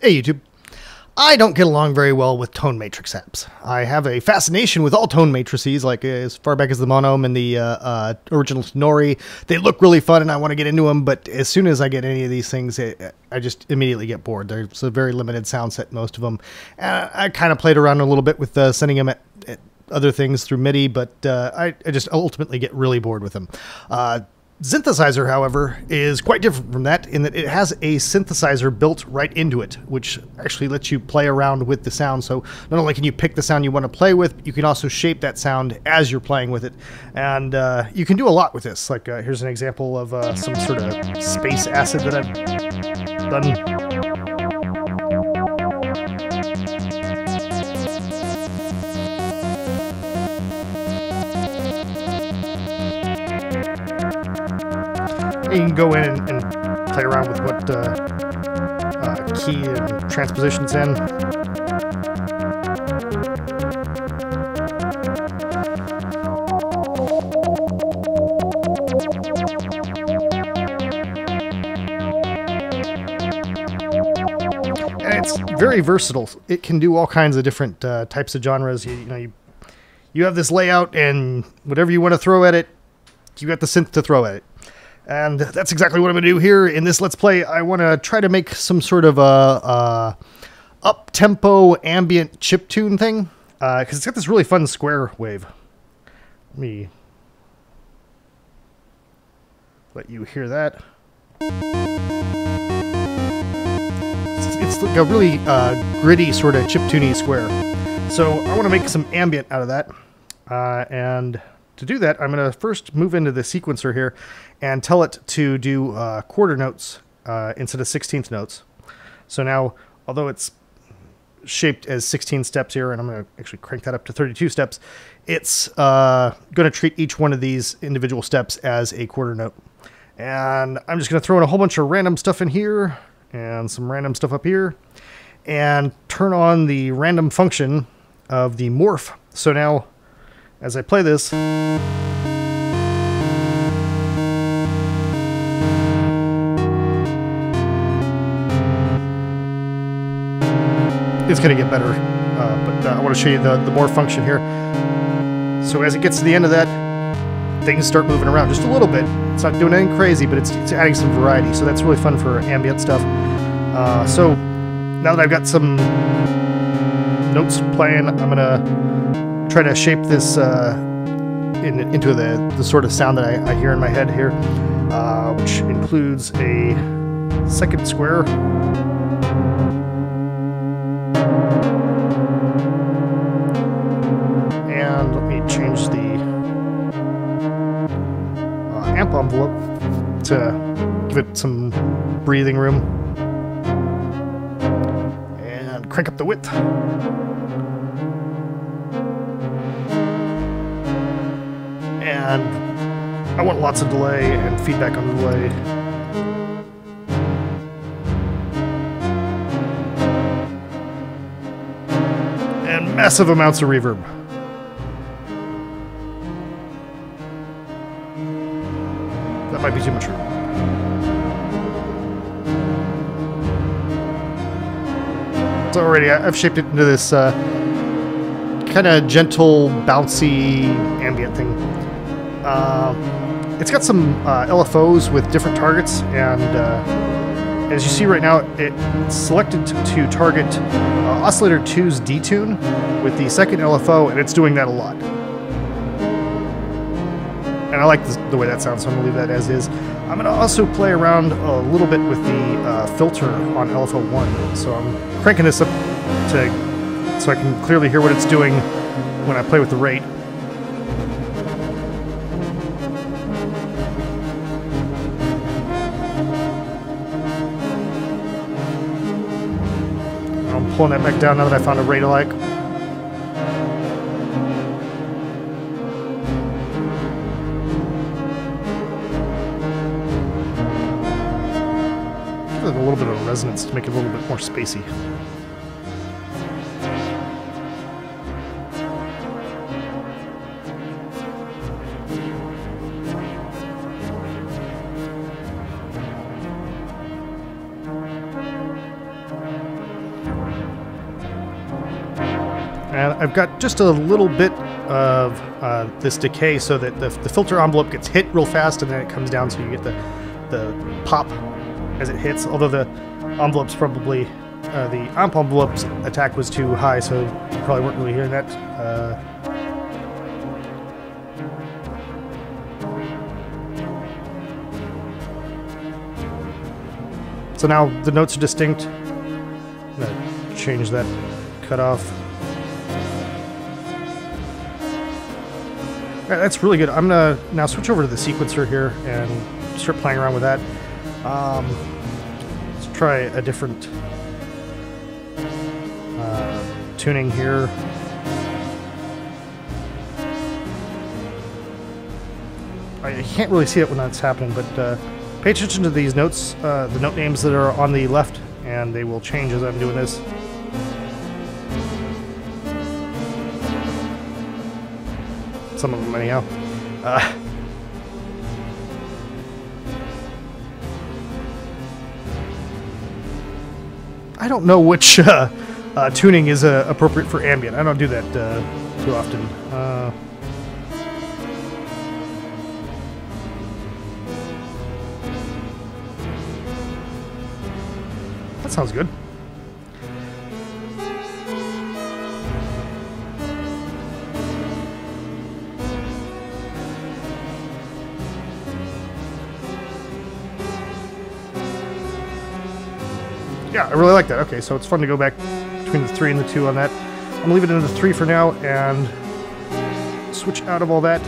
Hey YouTube. I don't get along very well with tone matrix apps. I have a fascination with all tone matrices, like as far back as the Monome and the original Tenori. They look really fun and I want to get into them, but as soon as I get any of these things, I just immediately get bored. There's a very limited sound set, most of them. I kind of played around a little bit with sending them at other things through MIDI, but I just ultimately get really bored with them. Synthesizer, however, is quite different from that in that it has a synthesizer built right into it, which actually lets you play around with the sound. So not only can you pick the sound you want to play with, you can also shape that sound as you're playing with it. And you can do a lot with this. Like here's an example of some sort of space acid that I've done. You can go in and play around with what key and transposition's in. And it's very versatile. It can do all kinds of different types of genres. You have this layout, and whatever you want to throw at it, you got the synth to throw at it. And that's exactly what I'm going to do here in this Let's Play. I want to try to make some sort of a up-tempo ambient chiptune thing. Because it's got this really fun square wave. Let me let you hear that. It's like a really gritty sort of chiptuney square. So I want to make some ambient out of that. And to do that, I'm going to first move into the sequencer here and tell it to do quarter notes instead of 16th notes. So now, although it's shaped as 16 steps here, and I'm going to actually crank that up to 32 steps, it's going to treat each one of these individual steps as a quarter note. And I'm just going to throw in a whole bunch of random stuff in here and some random stuff up here and turn on the random function of the morph. So now, as I play this, it's going to get better, but I want to show you the morph function here. So as it gets to the end of that, things start moving around just a little bit. It's not doing anything crazy, but it's adding some variety, so that's really fun for ambient stuff. So now that I've got some notes playing, I'm going to try to shape this into the sort of sound that I hear in my head here, which includes a second square. And let me change the amp envelope to give it some breathing room. And crank up the width. And I want lots of delay and feedback on the delay. And massive amounts of reverb. That might be too much reverb. So already I've shaped it into this kind of gentle, bouncy, ambient thing. It's got some LFOs with different targets, and as you see right now, it's selected to target Oscillator 2's detune with the second LFO, and it's doing that a lot. And I like the way that sounds, so I'm going to leave that as is. I'm going to also play around a little bit with the filter on LFO 1, so I'm cranking this up so I can clearly hear what it's doing when I play with the rate. I'm pulling that back down now that I found a rate I like. Give it a little bit of resonance to make it a little bit more spacey. And I've got just a little bit of this decay so that the filter envelope gets hit real fast and then it comes down, so you get the pop as it hits. Although the envelope's probably the amp envelope's attack was too high, so you probably weren't really hearing that. So now the notes are distinct. I'm gonna change that cutoff. All right, that's really good. I'm gonna now switch over to the sequencer here and start playing around with that. Let's try a different tuning here. I can't really see it when that's happening, but pay attention to these notes, the note names that are on the left, and they will change as I'm doing this. Some of them anyhow. I don't know which tuning is appropriate for ambient. I don't do that too often. That sounds good. Yeah, I really like that. Okay, so it's fun to go back between the 3 and the 2 on that. I'm gonna leave it in the 3 for now and switch out of all that.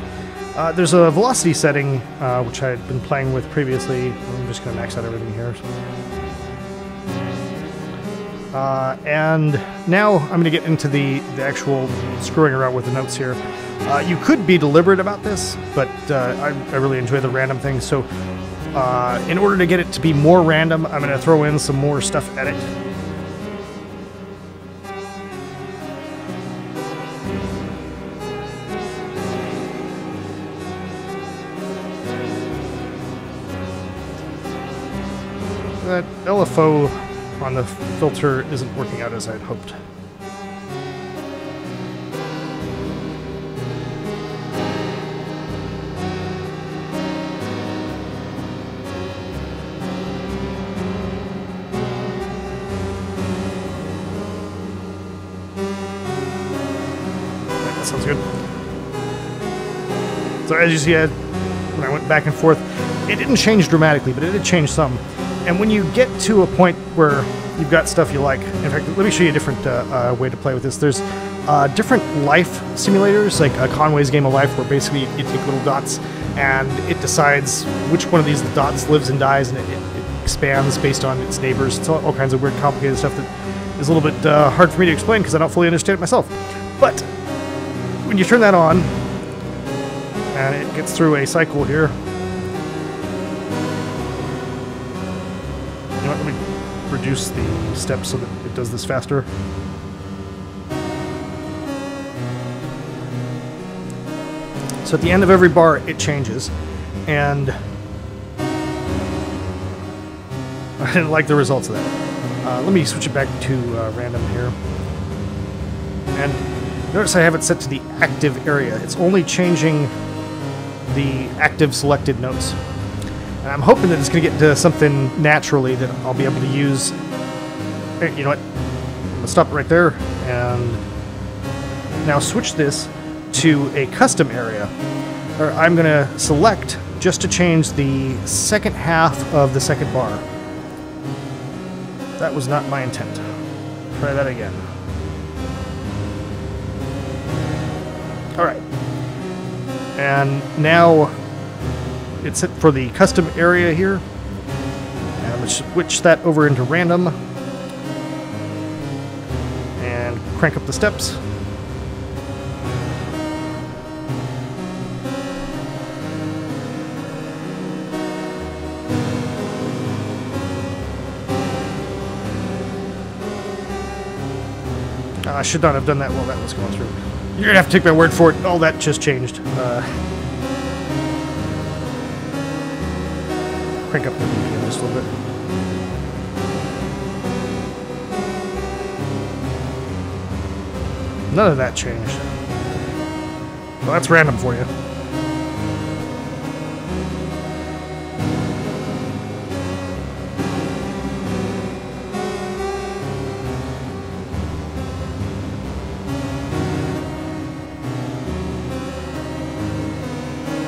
There's a velocity setting which I had been playing with previously. I'm just gonna max out everything here. And now I'm going to get into the actual screwing around with the notes here. You could be deliberate about this, but I really enjoy the random thing. So in order to get it to be more random, I'm going to throw in some more stuff at it. That LFO on the filter isn't working out as I'd hoped. That sounds good. So as you see, when I went back and forth, it didn't change dramatically, but it did change some. And when you get to a point where you've got stuff you like, in fact, let me show you a different way to play with this. There's different life simulators, like Conway's Game of Life, where basically you take little dots and it decides which one of these dots lives and dies, and it expands based on its neighbors. It's all kinds of weird, complicated stuff that is a little bit hard for me to explain because I don't fully understand it myself. But when you turn that on, and it gets through a cycle here, let me reduce the steps so that it does this faster. So at the end of every bar, it changes, and I didn't like the results of that. Let me switch it back to random here. And notice I have it set to the active area. It's only changing the active selected notes. And I'm hoping that it's going to get to something naturally that I'll be able to use. Hey, you know what? I'm going to stop it right there and now switch this to a custom area. Or I'm going to select just to change the second half of the second bar. That was not my intent. Try that again. Alright. And now it's set for the custom area here. And I'm going to switch that over into random. And crank up the steps. I should not have done that while that was going through. You're going to have to take my word for it. All that just changed. Crank up the BPM just a little bit. None of that changed. Well, that's random for you. I'm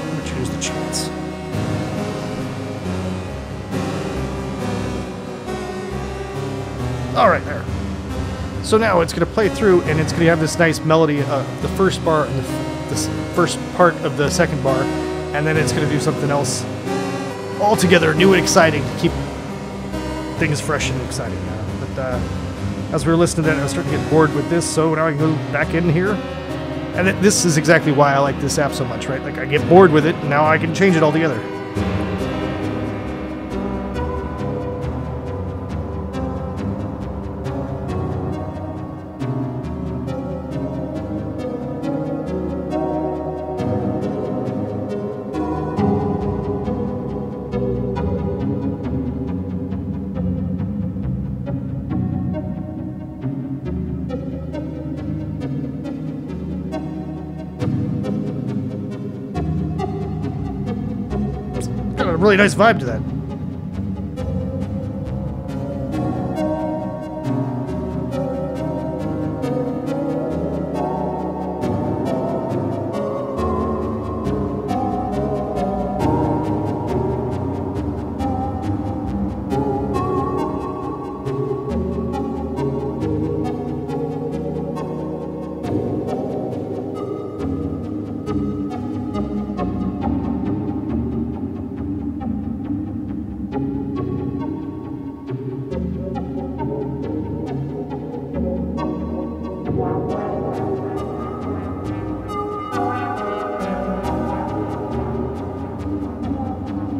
gonna choose the chance. All right, there. So now it's going to play through, and it's going to have this nice melody of the first bar and the first part of the second bar, and then it's going to do something else altogether new and exciting to keep things fresh and exciting. But as we were listening to that, I was starting to get bored with this, so now I can go back in here. And this is exactly why I like this app so much, right? Like, I get bored with it, and now I can change it altogether. Got a really nice vibe to that.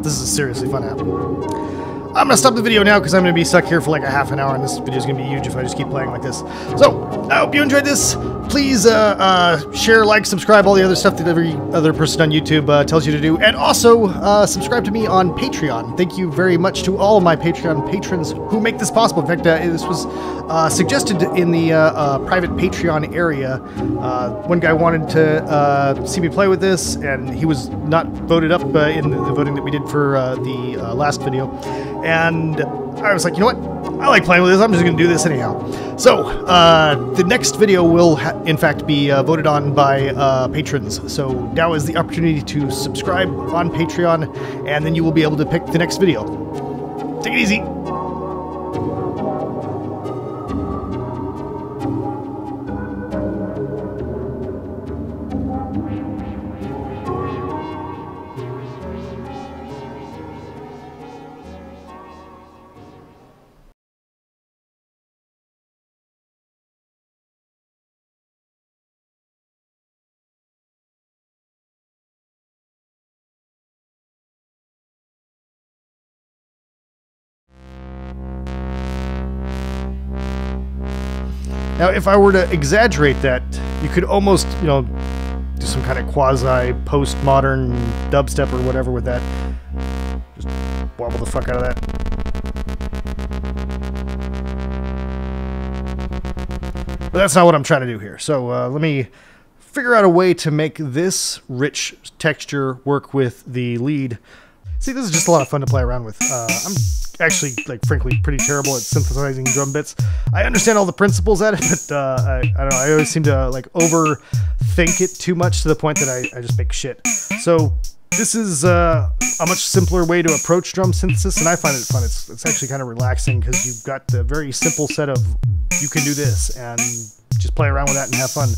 This is a seriously fun app. I'm gonna stop the video now because I'm gonna be stuck here for like a half an hour, and this video is gonna be huge if I just keep playing like this. So I hope you enjoyed this. Please share, like, subscribe, all the other stuff that every other person on YouTube tells you to do, and also subscribe to me on Patreon. Thank you very much to all of my Patreon patrons who make this possible. In fact, this was suggested in the private Patreon area. One guy wanted to see me play with this, and he was not voted up in the voting that we did for the last video. And I was like, you know what? I like playing with this. I'm just going to do this anyhow. So, the next video will, in fact, be voted on by patrons. So now is the opportunity to subscribe on Patreon, and then you will be able to pick the next video. Take it easy. Now, if I were to exaggerate that, you could almost, you know, do some kind of quasi-postmodern dubstep or whatever with that. Just wobble the fuck out of that. But that's not what I'm trying to do here. So let me figure out a way to make this rich texture work with the lead. See, this is just a lot of fun to play around with. I'm actually, like, frankly, pretty terrible at synthesizing drum bits. I understand all the principles at it, but I don't know. I always seem to like overthink it too much to the point that I just make shit. So this is a much simpler way to approach drum synthesis, and I find it fun. It's actually kind of relaxing because you've got the very simple set of you can do this, and just play around with that and have fun.